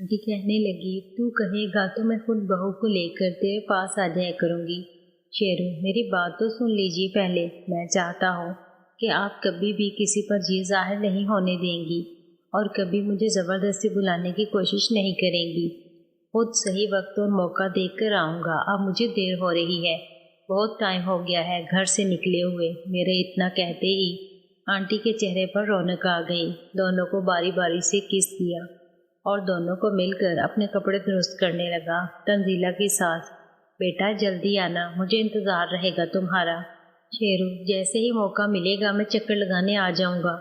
Aunty कहने लगी, तू कहेगा तो मैं खुद बहू को लेकर तेरे पास आ जाया करूँगी। शेरू, मेरी बात तो सुन लीजिए पहले। मैं चाहता हूँ कि आप कभी भी किसी पर जी जाहिर नहीं होने देंगी और कभी मुझे ज़बरदस्ती बुलाने की कोशिश नहीं करेंगी। खुद सही वक्त और मौका देख कर आऊँगा। अब मुझे देर हो रही है, बहुत टाइम हो गया है घर से निकले हुए। मेरे इतना कहते ही आंटी के चेहरे पर रौनक आ गई। दोनों को बारी बारी से किस किया और दोनों को मिलकर अपने कपड़े दुरुस्त करने लगा। तंजीला की सास, बेटा जल्दी आना, मुझे इंतज़ार रहेगा तुम्हारा। शेरू, जैसे ही मौका मिलेगा मैं चक्कर लगाने आ जाऊंगा।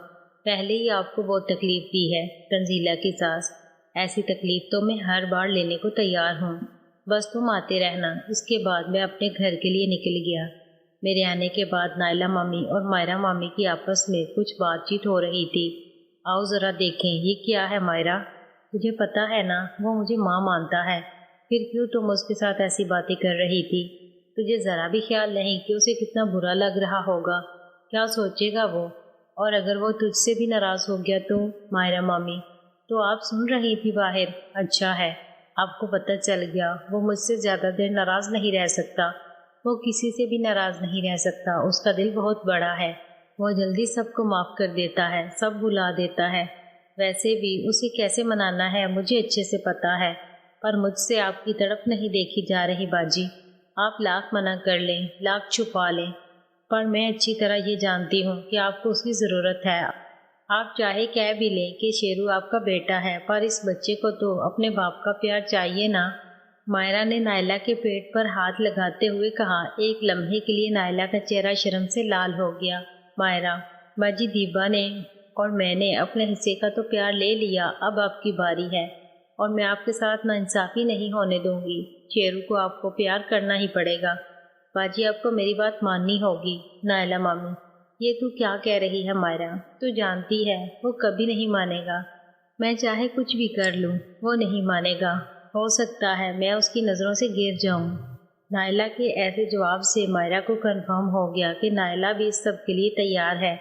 पहले ही आपको बहुत तकलीफ दी है। तंजीला की सास, ऐसी तकलीफ तो मैं हर बार लेने को तैयार हूँ, बस तुम आते रहना। इसके बाद मैं अपने घर के लिए निकल गया। मेरे आने के बाद नायला मामी और मायरा मामी की आपस में कुछ बातचीत हो रही थी। आओ ज़रा देखें, ये क्या है मायरा? तुझे पता है ना, वो मुझे माँ मानता है, फिर क्यों तुम उसके साथ ऐसी बातें कर रही थी? तुझे ज़रा भी ख्याल नहीं कि उसे कितना बुरा लग रहा होगा? क्या सोचेगा वो? और अगर वो तुझसे भी नाराज़ हो गया तो? मायरा मामी, तो आप सुन रही थी बाहर? अच्छा है, आपको पता चल गया। वो मुझसे ज़्यादा देर नाराज़ नहीं रह सकता। वो किसी से भी नाराज़ नहीं रह सकता। उसका दिल बहुत बड़ा है, वो जल्दी सबको माफ़ कर देता है, सब भुला देता है। वैसे भी उसे कैसे मनाना है मुझे अच्छे से पता है, पर मुझसे आपकी तड़प नहीं देखी जा रही बाजी। आप लाख मना कर लें, लाख छुपा लें, पर मैं अच्छी तरह ये जानती हूँ कि आपको उसकी ज़रूरत है। आप चाहे कह भी लें कि शेरू आपका बेटा है, पर इस बच्चे को तो अपने बाप का प्यार चाहिए ना। मायरा ने नायला के पेट पर हाथ लगाते हुए कहा। एक लम्हे के लिए नायला का चेहरा शर्म से लाल हो गया। मायरा, बाजी दीबा ने और मैंने अपने हिस्से का तो प्यार ले लिया, अब आपकी बारी है और मैं आपके साथ नाइंसाफ़ी नहीं होने दूंगी। शेरू को आपको प्यार करना ही पड़ेगा। बाजी, आपको मेरी बात माननी होगी। नायला मामी, ये तू क्या कह रही है मायरा? तू जानती है वो कभी नहीं मानेगा। मैं चाहे कुछ भी कर लूँ, वो नहीं मानेगा। हो सकता है मैं उसकी नज़रों से गिर जाऊँ। नायला के ऐसे जवाब से मायरा को कंफर्म हो गया कि नायला भी इस सब के लिए तैयार है,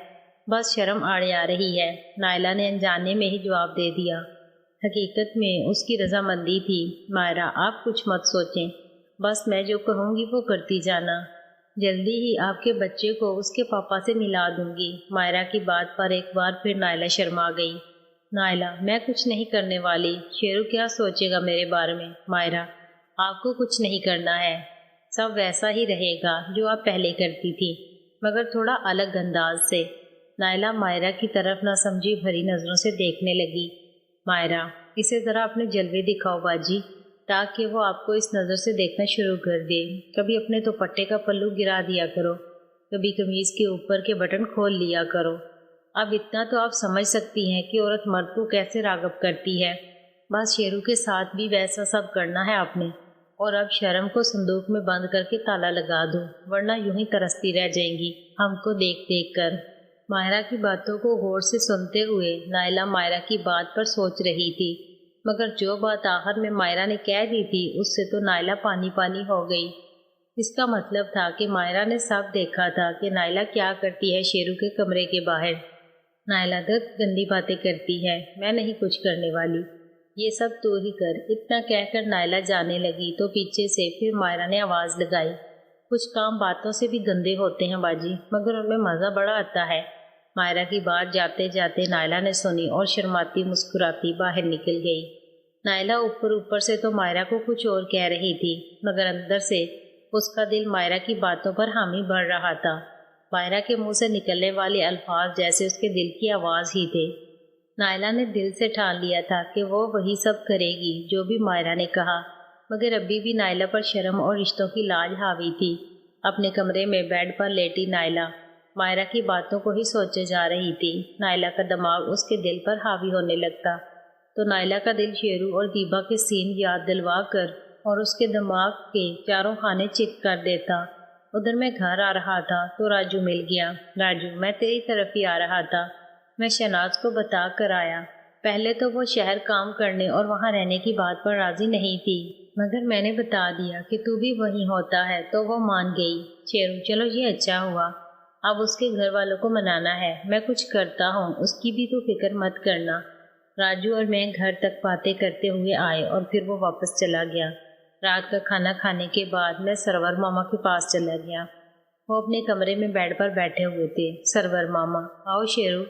बस शर्म आड़े आ रही है। नायला ने अनजाने में ही जवाब दे दिया। हकीकत में उसकी रजामंदी थी। मायरा, आप कुछ मत सोचें, बस मैं जो कहूँगी वो करती जाना। जल्दी ही आपके बच्चे को उसके पापा से मिला दूंगी। मायरा की बात पर एक बार फिर नायला शर्मा गई। नायला, मैं कुछ नहीं करने वाली। शेरू क्या सोचेगा मेरे बारे में? मायरा, आपको कुछ नहीं करना है, सब वैसा ही रहेगा जो आप पहले करती थी, मगर थोड़ा अलग अंदाज से। नायला मायरा की तरफ ना समझी भरी नज़रों से देखने लगी। मायरा, इसे ज़रा अपने जलवे दिखाओ बाजी, ताकि वो आपको इस नज़र से देखना शुरू कर दे। कभी अपने दुपट्टे का पल्लू गिरा दिया करो, कभी कमीज़ के ऊपर के बटन खोल लिया करो। अब इतना तो आप समझ सकती हैं कि औरत मर्द को कैसे राग़ब करती है। बस शेरू के साथ भी वैसा सब करना है आपने। और अब शर्म को संदूक में बंद करके ताला लगा दो, वरना यूं ही तरसती रह जाएंगी हमको देख देख कर। मायरा की बातों को गौर से सुनते हुए नायला मायरा की बात पर सोच रही थी, मगर जो बात आखिर में मायरा ने कह दी थी उससे तो नायला पानी पानी हो गई। इसका मतलब था कि मायरा ने सब देखा था कि नायला क्या करती है शेरू के कमरे के बाहर। नायला दर्द गंदी बातें करती है, मैं नहीं कुछ करने वाली, ये सब तू ही कर। इतना कहकर नायला जाने लगी तो पीछे से फिर मायरा ने आवाज़ लगाई। कुछ काम बातों से भी गंदे होते हैं बाजी, मगर उनमें मज़ा बड़ा आता है। मायरा की बात जाते जाते नायला ने सुनी और शर्माती मुस्कुराती बाहर निकल गई। नायला ऊपर ऊपर से तो मायरा को कुछ और कह रही थी, मगर अंदर से उसका दिल मायरा की बातों पर हामी भर रहा था। मायरा के मुंह से निकलने वाले अल्फाज जैसे उसके दिल की आवाज़ ही थे। नायला ने दिल से ठान लिया था कि वो वही सब करेगी जो भी मायरा ने कहा, मगर अभी भी नायला पर शर्म और रिश्तों की लाज हावी थी। अपने कमरे में बेड पर लेटी नायला मायरा की बातों को ही सोचे जा रही थी। नायला का दिमाग उसके दिल पर हावी होने लगता तो नायला का दिल शेरू और दीबा के सीन याद दिलवा कर और उसके दिमाग के चारों खाने चित कर देता। उधर मैं घर आ रहा था तो राजू मिल गया। राजू, मैं तेरी तरफ ही आ रहा था, मैं शहनाज को बता कर आया। पहले तो वो शहर काम करने और वहाँ रहने की बात पर राजी नहीं थी, मगर मैंने बता दिया कि तू भी वहीं होता है तो वो मान गई। शेरू, चलो ये अच्छा हुआ, अब उसके घर वालों को मनाना है। मैं कुछ करता हूँ, उसकी भी तो फिक्र मत करना। راجو اور میں گھر تک باتیں کرتے ہوئے آئے اور پھر وہ واپس چلا گیا۔ رات کا کھانا کھانے کے بعد میں سرور ماما کے پاس چلا گیا۔ وہ اپنے کمرے میں بیڈ پر بیٹھے ہوئے تھے۔ سرور ماما: آؤ شیرو،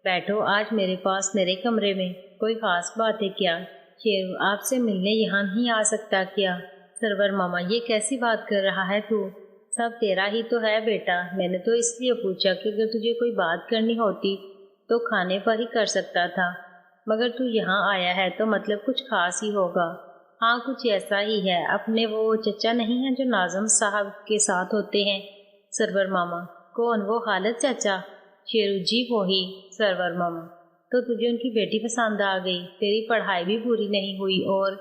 بیٹھو آج میرے پاس میرے کمرے میں، کوئی خاص بات ہے کیا؟ شیرو: آپ سے ملنے یہاں نہیں آ سکتا کیا؟ سرور ماما: یہ کیسی بات کر رہا ہے تو؟ سب تیرا ہی تو ہے بیٹا، میں نے تو اس لیے پوچھا کہ اگر تجھے کوئی بات کرنی ہوتی تو کھانے پر ہی کر سکتا تھا، مگر تو یہاں آیا ہے تو مطلب کچھ خاص ہی ہوگا۔ ہاں کچھ ایسا ہی ہے، اپنے وہ چچا نہیں ہیں جو ناظم صاحب کے ساتھ ہوتے ہیں؟ سرور ماما: کون، وہ خالد چچا؟ شیرو: جی وہی۔ سرور ماما: تو تجھے ان کی بیٹی پسند آ گئی؟ تیری پڑھائی بھی پوری نہیں ہوئی اور…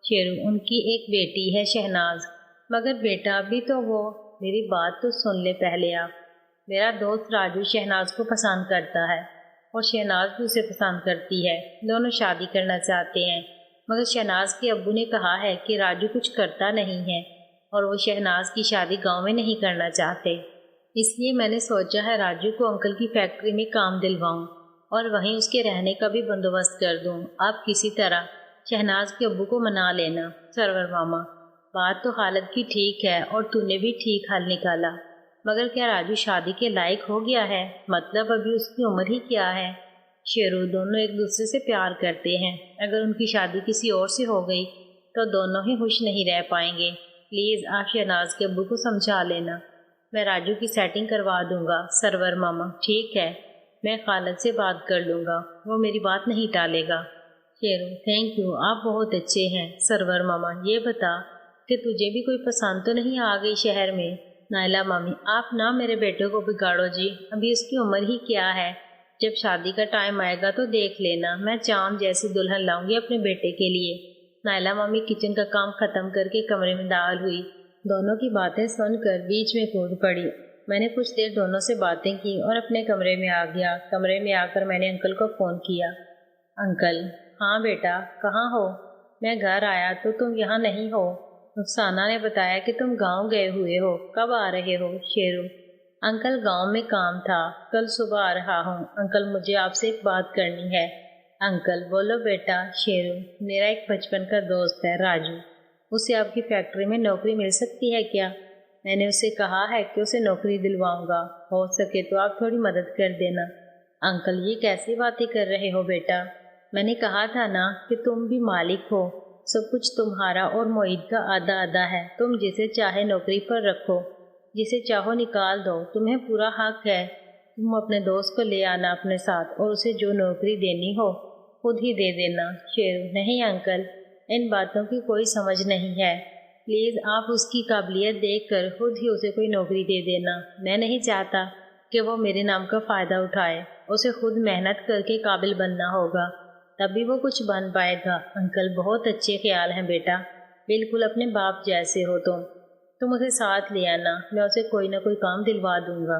شیرو: ان کی ایک بیٹی ہے شہناز، مگر بیٹا بھی تو وہ… میری بات تو سن لے پہلے آپ۔ میرا دوست راجو شہناز کو پسند کرتا ہے اور شہناز بھی اسے پسند کرتی ہے، دونوں شادی کرنا چاہتے ہیں، مگر شہناز کے ابو نے کہا ہے کہ راجو کچھ کرتا نہیں ہے اور وہ شہناز کی شادی گاؤں میں نہیں کرنا چاہتے۔ اس لیے میں نے سوچا ہے راجو کو انکل کی فیکٹری میں کام دلواؤں اور وہیں اس کے رہنے کا بھی بندوبست کر دوں۔ آپ کسی طرح شہناز کے ابو کو منا لینا۔ سرور ماما: بات تو خالد کی ٹھیک ہے اور تو نے بھی ٹھیک حل نکالا، مگر کیا راجو شادی کے لائق ہو گیا ہے؟ مطلب ابھی اس کی عمر ہی کیا ہے؟ شیرو: دونوں ایک دوسرے سے پیار کرتے ہیں، اگر ان کی شادی کسی اور سے ہو گئی تو دونوں ہی خوش نہیں رہ پائیں گے۔ پلیز آپ شہناز کے ابو کو سمجھا لینا، میں راجو کی سیٹنگ کروا دوں گا۔ سرور ماما: ٹھیک ہے، میں خالد سے بات کر لوں گا، وہ میری بات نہیں ٹالے گا۔ شیرو: تھینک یو، آپ بہت اچھے ہیں۔ سرور ماما: یہ بتا کہ تجھے بھی کوئی پسند تو نہیں آ گئی شہر میں؟ نائلہ مامی: آپ نہ میرے بیٹے کو بگاڑو جی، ابھی اس کی عمر ہی کیا ہے، جب شادی کا ٹائم آئے گا تو دیکھ لینا، میں چاند جیسی دلہن لاؤں گی اپنے بیٹے کے لیے۔ نائلہ مامی کچن کا کام ختم کر کے کمرے میں داخل ہوئی۔ دونوں کی باتیں سن کر بیچ میں کود پڑی۔ میں نے کچھ دیر دونوں سے باتیں کی اور اپنے کمرے میں آ گیا۔ کمرے میں آ کر میں نے انکل کو فون کیا۔ انکل: ہاں بیٹا، کہاں ہو؟ میں گھر آیا تو تم یہاں نہیں ہو۔ رخسانہ نے بتایا کہ تم گاؤں گئے ہوئے ہو، کب آ رہے ہو؟ شیرو: انکل گاؤں میں کام تھا، کل صبح آ رہا ہوں۔ انکل مجھے آپ سے ایک بات کرنی ہے۔ انکل: بولو بیٹا۔ شیرو: میرا ایک بچپن کا دوست ہے راجو، اسے آپ کی فیکٹری میں نوکری مل سکتی ہے کیا؟ میں نے اسے کہا ہے کہ اسے نوکری دلواؤں گا، ہو سکے تو آپ تھوڑی مدد کر دینا۔ انکل: یہ کیسی باتیں کر رہے ہو بیٹا؟ میں نے کہا تھا نا کہ تم بھی مالک ہو، سب کچھ تمہارا اور معید کا آدھا آدھا ہے، تم جسے چاہے نوکری پر رکھو، جسے چاہو نکال دو، تمہیں پورا حق ہے۔ تم اپنے دوست کو لے آنا اپنے ساتھ اور اسے جو نوکری دینی ہو خود ہی دے دینا۔ شیرو: نہیں انکل، ان باتوں کی کوئی سمجھ نہیں ہے، پلیز آپ اس کی قابلیت دیکھ کر خود ہی اسے کوئی نوکری دے دینا۔ میں نہیں چاہتا کہ وہ میرے نام کا فائدہ اٹھائے، اسے خود محنت کر کے قابل بننا ہوگا، تبھی وہ کچھ بن پائے گا۔ انکل بہت اچھے خیال ہیں بیٹا، بالکل اپنے باپ جیسے ہو تم اسے ساتھ لے آنا، میں اسے کوئی نہ کوئی کام دلوا دوں گا۔